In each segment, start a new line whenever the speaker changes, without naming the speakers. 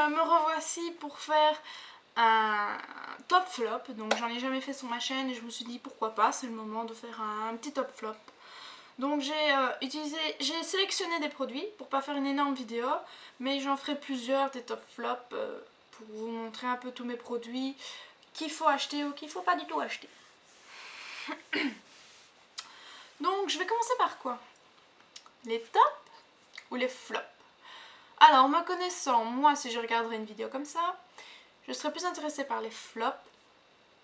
me revoici pour faire un top flop. Donc j'en ai jamais fait sur ma chaîne et je me suis dit pourquoi pas, c'est le moment de faire un petit top flop. Donc j'ai sélectionné des produits pour pas faire une énorme vidéo, mais j'en ferai plusieurs des top flops pour vous montrer un peu tous mes produits qu'il faut acheter ou qu'il faut pas du tout acheter. Donc je vais commencer par quoi? Les tops ou les flops? Alors me connaissant, moi si je regarderais une vidéo comme ça, je serais plus intéressée par les flops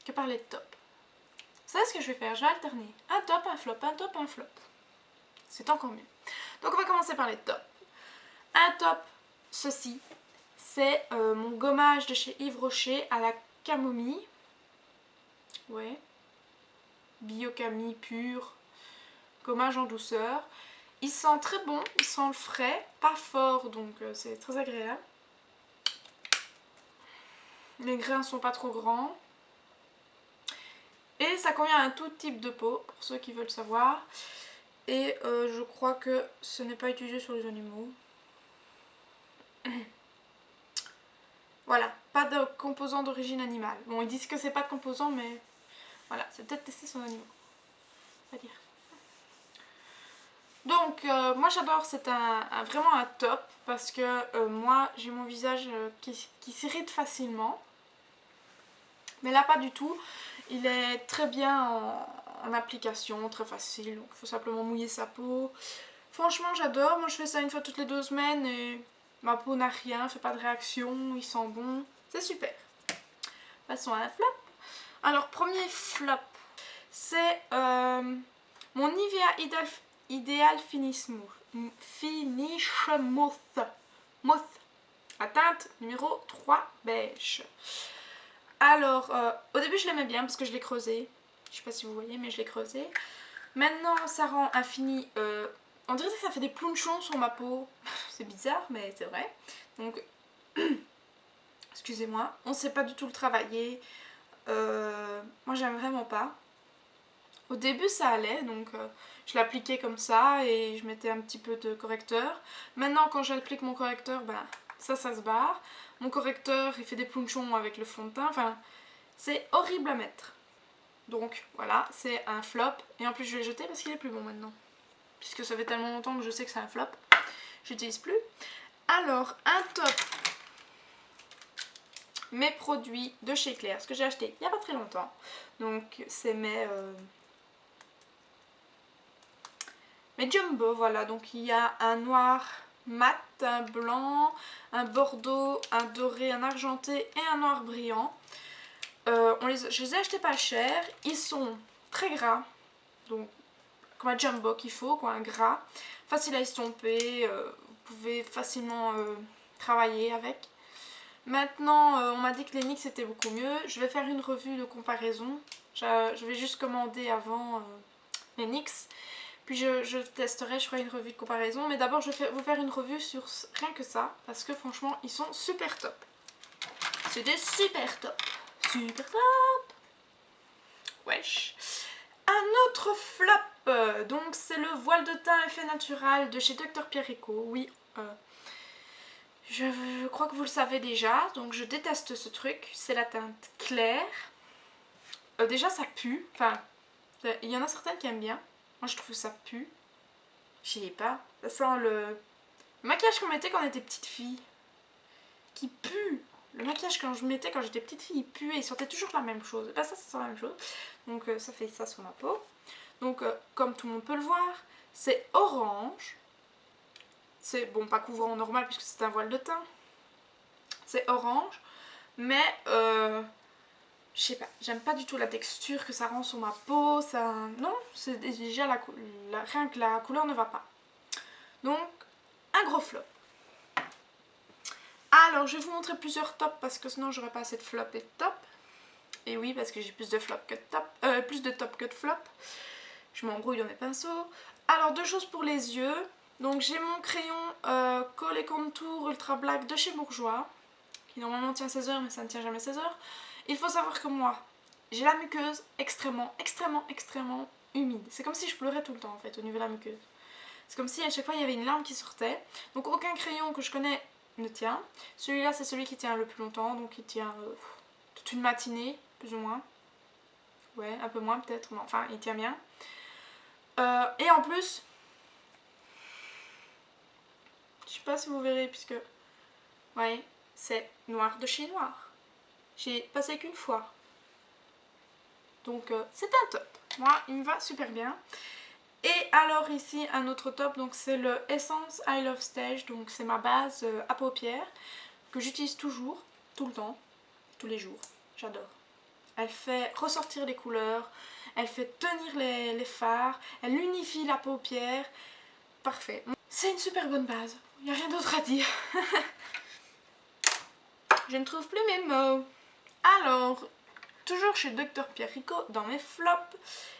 que par les tops. Vous savez ce que je vais faire? Je vais alterner un top, un flop, un top, un flop. C'est encore mieux. Donc on va commencer par les tops. Un top, ceci, c'est mon gommage de chez Yves Rocher à la camomille. Ouais. Bio-camille pur. Gommage en douceur. Il sent très bon, il sent le frais, pas fort, donc c'est très agréable. Les grains sont pas trop grands. Et ça convient à un tout type de peau, pour ceux qui veulent savoir. Et je crois que ce n'est pas utilisé sur les animaux. Voilà, pas de composants d'origine animale. Bon, ils disent que c'est pas de composants, mais voilà, c'est peut-être tester sur les animaux. On va dire. Donc, moi j'adore, c'est vraiment un top, parce que moi j'ai mon visage qui s'irrite facilement. Mais là, pas du tout. Il est très bien en application, très facile. Donc, il faut simplement mouiller sa peau. Franchement, j'adore. Moi, je fais ça une fois toutes les 2 semaines et ma peau n'a rien, fait pas de réaction, il sent bon. C'est super. Passons à un flop. Alors, premier flop, c'est mon Nivea Ideal Finish Mousse. La teinte numéro 3 beige. Alors, au début je l'aimais bien parce que je l'ai creusé. Je sais pas si vous voyez, mais je l'ai creusé. Maintenant, ça rend infini. On dirait que ça fait des plonchons sur ma peau. C'est bizarre, mais c'est vrai. Donc, excusez-moi. On sait pas du tout le travailler. Moi, j'aime vraiment pas. Au début, ça allait. Donc, je l'appliquais comme ça et je mettais un petit peu de correcteur. Maintenant, quand j'applique mon correcteur, ben, ça se barre. Mon correcteur, il fait des plonchons avec le fond de teint. Enfin, c'est horrible à mettre. Donc voilà, c'est un flop. Et en plus je vais le jeter parce qu'il est plus bon maintenant. Puisque ça fait tellement longtemps que je sais que c'est un flop. J'utilise plus. Alors, un top. Mes produits de chez Claire. Ce que j'ai acheté il n'y a pas très longtemps. Donc c'est mes jumbo. Voilà, donc il y a un noir mat, un blanc, un bordeaux, un doré, un argenté et un noir brillant. Je les ai achetés pas cher. Ils sont très gras. Donc comme un jumbo qu'il faut, quoi, un gras. Facile à estomper. Vous pouvez facilement travailler avec. Maintenant, on m'a dit que les NYX étaient beaucoup mieux. Je vais faire une revue de comparaison. Je vais juste commander avant les NYX. Puis je testerai, je ferai une revue de comparaison. Mais d'abord, je vais vous faire une revue sur rien que ça. Parce que franchement, ils sont super top. C'est des super top. Super top. Wesh. Un autre flop. Donc c'est le voile de teint effet natural de chez Dr Pierrico. Oui, je crois que vous le savez déjà. Donc je déteste ce truc. C'est la teinte claire. Déjà ça pue. Enfin, il y en a certaines qui aiment bien. Moi je trouve que ça pue. Je sais pas. Ça sent le maquillage qu'on mettait quand on était petite fille. Qui pue. Le maquillage que je mettais quand j'étais petite fille, il puait, il sentait toujours la même chose. Et bah ça sent la même chose. Donc ça fait ça sur ma peau. Donc comme tout le monde peut le voir, c'est orange. C'est bon, pas couvrant normal puisque c'est un voile de teint. C'est orange. Mais je sais pas, j'aime pas du tout la texture que ça rend sur ma peau. Ça... Non, c'est déjà rien que la couleur ne va pas. Donc un gros flop. Alors, je vais vous montrer plusieurs tops parce que sinon j'aurais pas assez de flop et de top. Et oui, parce que j'ai plus de flop que de top. Plus de top que de flop. Je m'embrouille dans mes pinceaux. Alors, 2 choses pour les yeux. Donc, j'ai mon crayon Kohl et Contour Ultra Black de chez Bourjois. Qui normalement tient 16 heures, mais ça ne tient jamais 16 heures. Il faut savoir que moi, j'ai la muqueuse extrêmement humide. C'est comme si je pleurais tout le temps en fait au niveau de la muqueuse. C'est comme si à chaque fois il y avait une larme qui sortait. Donc aucun crayon que je connais ne tient. Celui-là c'est celui qui tient le plus longtemps, donc il tient toute une matinée plus ou moins. Ouais, un peu moins peut-être, mais enfin il tient bien. Et en plus, je sais pas si vous verrez puisque, ouais, c'est noir de chez Noir. J'ai passé qu'une fois. Donc c'est un top. Moi il me va super bien. Et alors ici un autre top, donc c'est le Essence I Love Stage. Donc c'est ma base à paupières que j'utilise toujours, tout le temps, tous les jours. J'adore. Elle fait ressortir les couleurs, elle fait tenir les fards, elle unifie la paupière. Parfait. C'est une super bonne base. Il n'y a rien d'autre à dire. Je ne trouve plus mes mots. Alors, toujours chez Dr Pierrico, dans mes flops,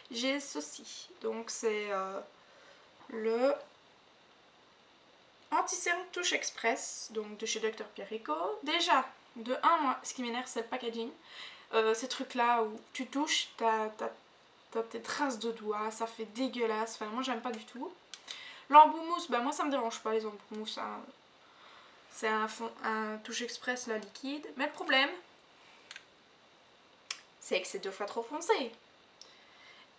j'ai ceci. Donc c'est le Anti-Cerne Touche Express, donc de chez Dr Pierrico. Déjà, de 1, moi, ce qui m'énerve, c'est le packaging. Ces trucs là où tu touches, t'as tes traces de doigts, ça fait dégueulasse. Enfin, moi j'aime pas du tout. L'embout mousse, bah moi ça me dérange pas les embouts mousse. Hein. C'est un touche express là liquide. Mais le problème, c'est que c'est 2 fois trop foncé.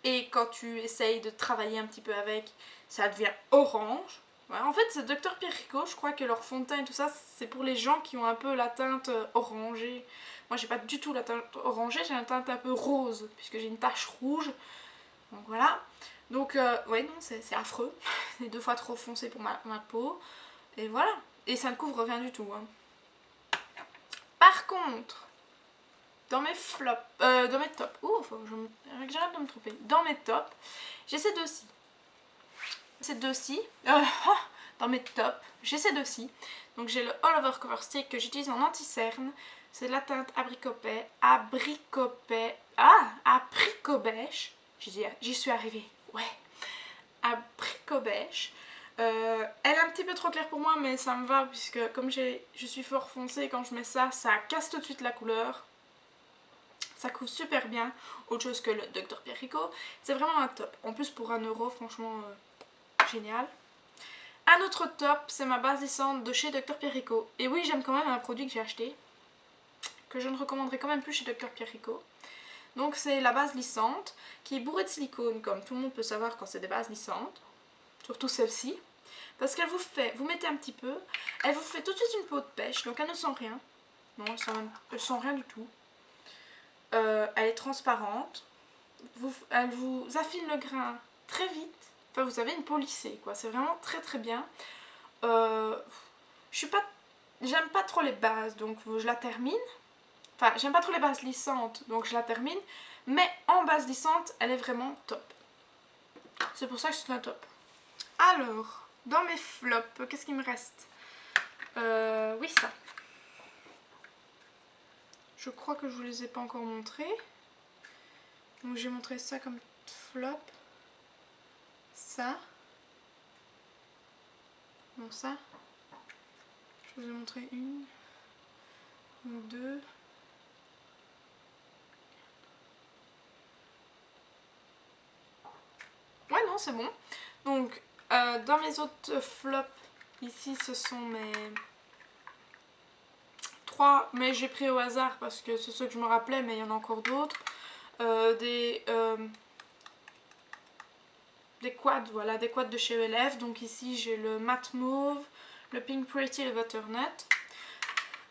Et quand tu essayes de travailler un petit peu avec, ça devient orange. Ouais, en fait, c'est Dr Pierrico, je crois que leur fond de teint et tout ça, c'est pour les gens qui ont un peu la teinte orangée. Moi, j'ai pas du tout la teinte orangée, j'ai la teinte un peu rose, puisque j'ai une tache rouge. Donc voilà. Donc, ouais, non, c'est affreux. C'est 2 fois trop foncé pour ma peau. Et voilà. Et ça ne couvre rien du tout. Hein. Par contre, dans mes flops, dans mes tops, j'arrête de me tromper. Dans mes tops, j'ai ces deux-ci. Ces deux-ci, dans mes tops, j'ai ces deux-ci. Donc j'ai le All Over Cover Stick que j'utilise en anti-cerne. C'est de la teinte apricot-beige. J'y suis arrivée, ouais. Apricot-beige. Elle est un petit peu trop claire pour moi, mais ça me va puisque comme je suis fort foncée, quand je mets ça, ça casse tout de suite la couleur. Ça couvre super bien, autre chose que le Dr Pierrico. C'est vraiment un top. En plus pour 1 euro, franchement, génial. Un autre top, c'est ma base lissante de chez Dr Pierrico. Et oui, j'aime quand même un produit que j'ai acheté, que je ne recommanderais quand même plus chez Dr Pierrico. Donc c'est la base lissante, qui est bourrée de silicone, comme tout le monde peut savoir quand c'est des bases lissantes. Surtout celle-ci. Parce qu'elle vous mettez un petit peu, elle vous fait tout de suite une peau de pêche, donc elle ne sent rien. Non, elle sent rien du tout. Elle est transparente. Elle vous affine le grain très vite. Enfin, vous avez une peau lissée, quoi. C'est vraiment très très bien. J'aime pas trop les bases, donc je la termine. Enfin, j'aime pas trop les bases lissantes, donc je la termine. Mais en base lissante, elle est vraiment top. C'est pour ça que c'est un top. Alors, dans mes flops, qu'est-ce qu'il me reste? Oui, ça. Je crois que je vous les ai pas encore montrés. Donc j'ai montré ça comme flop. Ça. Bon, ça. Je vous ai montré une. Ou deux. Ouais, non, c'est bon. Donc, dans mes autres flops, ici, ce sont mes 3, mais j'ai pris au hasard parce que c'est ceux que je me rappelais, mais il y en a encore d'autres. Des quads, voilà, des quads de chez ELF. Donc ici, j'ai le Matte Mauve, le Pink Pretty et le Butternut.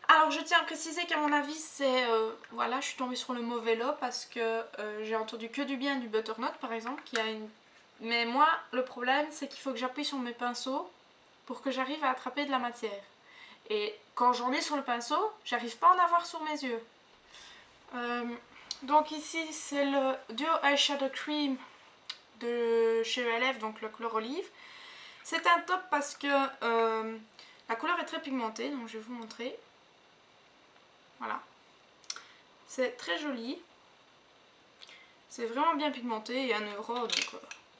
Alors, je tiens à préciser qu'à mon avis, c'est... voilà, je suis tombée sur le mauvais lot parce que j'ai entendu que du bien du Butternut, par exemple, qui a une... Mais moi, le problème, c'est qu'il faut que j'appuie sur mes pinceaux pour que j'arrive à attraper de la matière. Et quand j'en ai sur le pinceau, j'arrive pas à en avoir sur mes yeux. Donc ici, c'est le Duo Eyeshadow Cream de chez ELF, donc le couleur olive. C'est un top parce que la couleur est très pigmentée, donc je vais vous montrer. Voilà. C'est très joli. C'est vraiment bien pigmenté et 1 euro, donc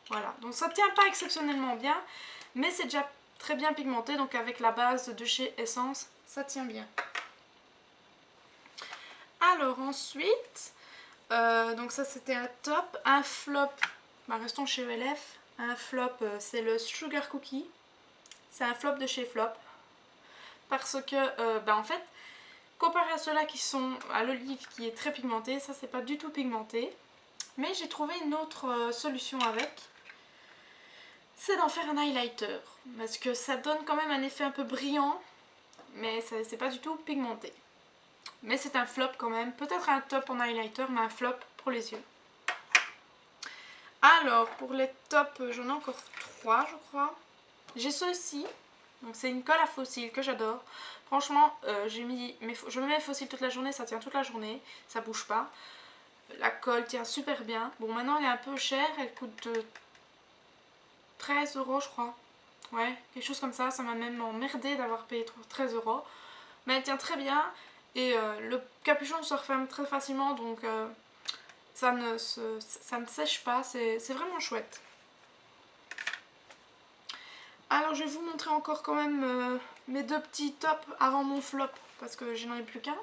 voilà. Donc ça tient pas exceptionnellement bien, mais c'est déjà très bien pigmenté, donc avec la base de chez Essence, ça tient bien. Alors ensuite, donc ça c'était un top. Un flop, bah restons chez ELF. Un flop, c'est le Sugar Cookie. C'est un flop de chez Flop. parce que en fait, comparé à ceux-là qui sont à l'olive qui est très pigmenté, ça c'est pas du tout pigmenté. Mais j'ai trouvé une autre solution avec. C'est d'en faire un highlighter. Parce que ça donne quand même un effet un peu brillant. Mais c'est pas du tout pigmenté. Mais c'est un flop quand même. Peut-être un top en highlighter, mais un flop pour les yeux. Alors, pour les tops, j'en ai encore 3 je crois. J'ai ceux-ci. Donc c'est une colle à fossiles que j'adore. Franchement, je me mets mes fossiles toute la journée, ça tient toute la journée. Ça bouge pas. La colle tient super bien. Bon, maintenant elle est un peu chère. Elle coûte 13 € je crois. Ouais, quelque chose comme ça. Ça m'a même emmerdé d'avoir payé 13 €. Mais elle tient très bien. Et le capuchon se referme très facilement. Donc ça ne sèche pas. C'est vraiment chouette. Alors je vais vous montrer encore quand même mes 2 petits tops avant mon flop. Parce que je n'en ai plus qu'un.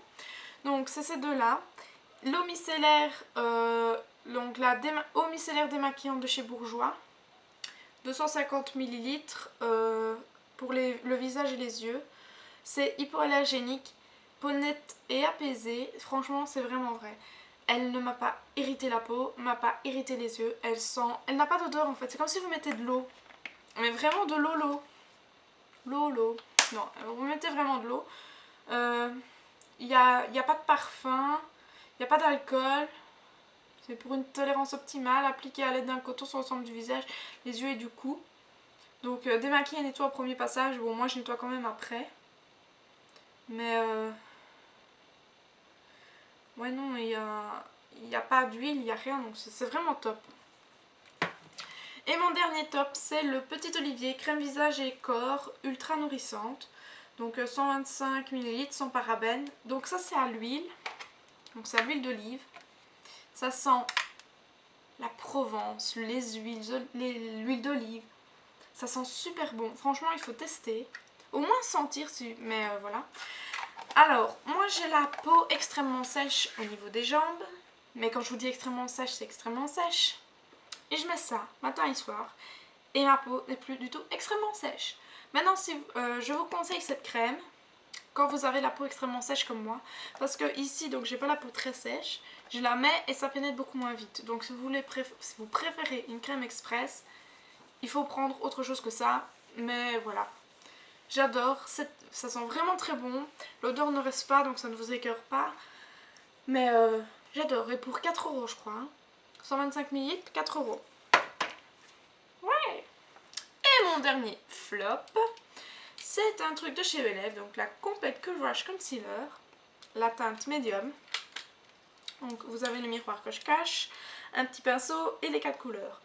Donc c'est ces deux-là. L'eau micellaire, donc la eau micellaire démaquillante de chez Bourjois. 250 ml pour le visage et les yeux. C'est hypoallergénique, peau nette et apaisée. Franchement, c'est vraiment vrai. Elle ne m'a pas irrité la peau, m'a pas irrité les yeux. Elle n'a pas d'odeur en fait. C'est comme si vous mettez de l'eau. Mais vraiment de l'eau. L'eau. Non, vous mettez vraiment de l'eau. Il n'y a pas de parfum. Il n'y a pas d'alcool. C'est pour une tolérance optimale, appliquée à l'aide d'un coton sur l'ensemble du visage, les yeux et du cou. Donc démaquille et nettoie au premier passage. Bon, moi je nettoie quand même après. Mais ouais non, il y a pas d'huile, il n'y a rien, donc c'est vraiment top. Et mon dernier top, c'est le Petit Olivier crème visage et corps ultra nourrissante. Donc 125 ml sans parabènes. Donc ça c'est à l'huile. Donc c'est à l'huile d'olive. Ça sent la Provence, les huiles, l'huile d'olive. Ça sent super bon. Franchement, il faut tester. Au moins sentir, mais voilà. Alors, moi j'ai la peau extrêmement sèche au niveau des jambes. Mais quand je vous dis extrêmement sèche, c'est extrêmement sèche. Et je mets ça matin et soir. Et ma peau n'est plus du tout extrêmement sèche. Maintenant, je vous conseille cette crème quand vous avez la peau extrêmement sèche comme moi. Parce que ici, donc j'ai pas la peau très sèche. Je la mets et ça pénètre beaucoup moins vite. Donc si vous préférez une crème express, il faut prendre autre chose que ça. Mais voilà. J'adore. Ça sent vraiment très bon. L'odeur ne reste pas, donc ça ne vous écœure pas. Mais j'adore. Et pour 4 € je crois. 125 ml, 4 €. Ouais. Et mon dernier flop, c'est un truc de chez Belève. Donc la Compact Coverage Concealer. La teinte médium. Donc vous avez le miroir que je cache, un petit pinceau et les 4 couleurs.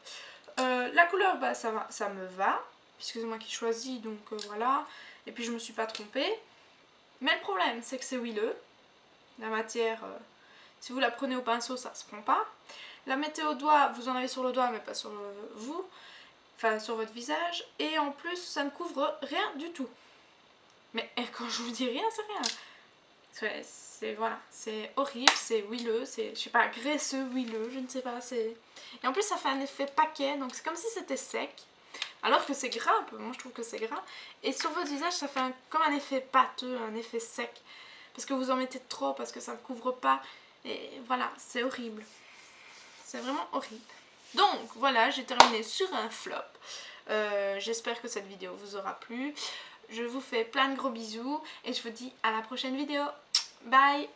La couleur, bah, ça me va, puisque c'est moi qui choisis, donc voilà. Et puis je me suis pas trompée. Mais le problème, c'est que c'est huileux. La matière, si vous la prenez au pinceau, ça se prend pas. La mettez au doigt, vous en avez sur le doigt, mais pas sur vous. Enfin, sur votre visage. Et en plus, ça ne couvre rien du tout. Mais quand je vous dis rien, c'est rien. Voilà, c'est horrible, c'est huileux, c'est, je sais pas, graisseux, huileux, je ne sais pas, c'est... Et en plus ça fait un effet paquet, donc c'est comme si c'était sec, alors que c'est gras un peu, moi je trouve que c'est gras. Et sur votre visage ça fait comme un effet pâteux, un effet sec, parce que vous en mettez trop, parce que ça ne couvre pas, et voilà, c'est horrible. C'est vraiment horrible. Donc voilà, j'ai terminé sur un flop. J'espère que cette vidéo vous aura plu. Je vous fais plein de gros bisous, et je vous dis à la prochaine vidéo. Bye!